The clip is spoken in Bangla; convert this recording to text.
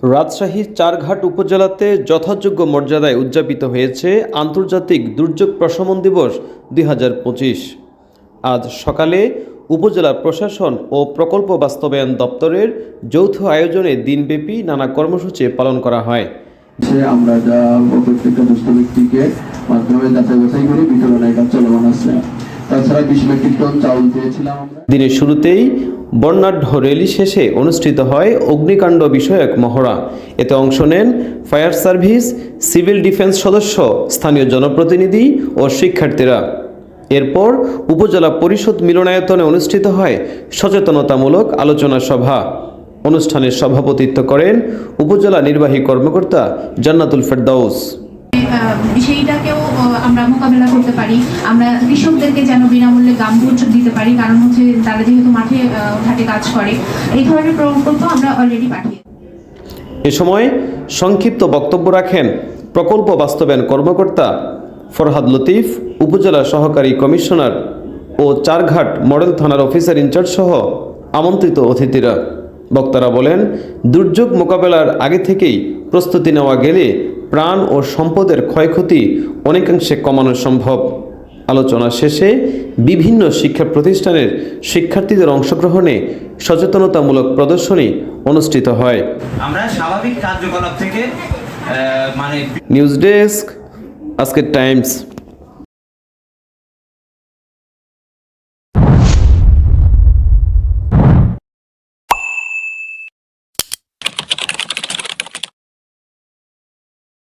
রাজশাহীর চারঘাট উপজেলাতে যথাযোগ্য মর্যাদায় উদযাপিত হয়েছে আন্তর্জাতিক দুর্যোগ প্রশমন দিবস ২০২৫। আজ সকালে উপজেলা প্রশাসন ও প্রকল্প বাস্তবায়ন দপ্তরের যৌথ আয়োজনে দিনব্যাপী নানা কর্মসূচি পালন করা হয়। আমরা যা প্রত্যেকটা দুস্থ ব্যক্তিকে মাধ্যমে যাচাই বাছাই করে বিতরণের কাজ চলমান আছে। তাছাড়া ২০ মেট্রিক টন চাউল দিয়েছিলাম আমরা। দিনের শুরুতেই বর্ণাঢ্য র্যালি শেষে অনুষ্ঠিত হয় অগ্নিকাণ্ড বিষয়ক মহড়া। এতে অংশ নেন ফায়ার সার্ভিস, সিভিল ডিফেন্স সদস্য, স্থানীয় জনপ্রতিনিধি ও শিক্ষার্থীরা। এরপর উপজেলা পরিষদ মিলনায়তনে অনুষ্ঠিত হয় সচেতনতামূলক আলোচনা সভা। অনুষ্ঠানে সভাপতিত্ব করেন উপজেলা নির্বাহী কর্মকর্তা জান্নাতুল ফেরদাউস। সেইটাকেও আমরা মোকাবেলা করতে পারি, আমরা কৃষকদেরকে যেন বিনামূল্যে গামবুট দিতে পারি, কারণ হচ্ছে তারা যেহেতু মাঠে ঘাটে কাজ করে। এই ধরনের প্রকল্প আমরা অলরেডি পাঠিয়ে। এ সময় সংক্ষিপ্ত বক্তব্য রাখেন প্রকল্প বাস্তবায়ন কর্মকর্তা ফরহাদ লতিফ, উপজেলা সহকারী কমিশনার ও চারঘাট মডেল থানার অফিসার ইনচার্জ সহ আমন্ত্রিত অতিথিরা। বক্তারা বলেন, দুর্যোগ মোকাবেলার আগে থেকেই প্রস্তুতি নেওয়া গেলে প্রাণ ও সম্পদের ক্ষয়ক্ষতি অনেকাংশে কমানো সম্ভব। আলোচনা শেষে বিভিন্ন শিক্ষা প্রতিষ্ঠানের শিক্ষার্থীদের অংশগ্রহণে সচেতনতামূলক প্রদর্শনী অনুষ্ঠিত হয়। আমরা স্বাভাবিক কার্যকলাপ থেকে নিউজ ডেস্ক, আজকের টাইমস।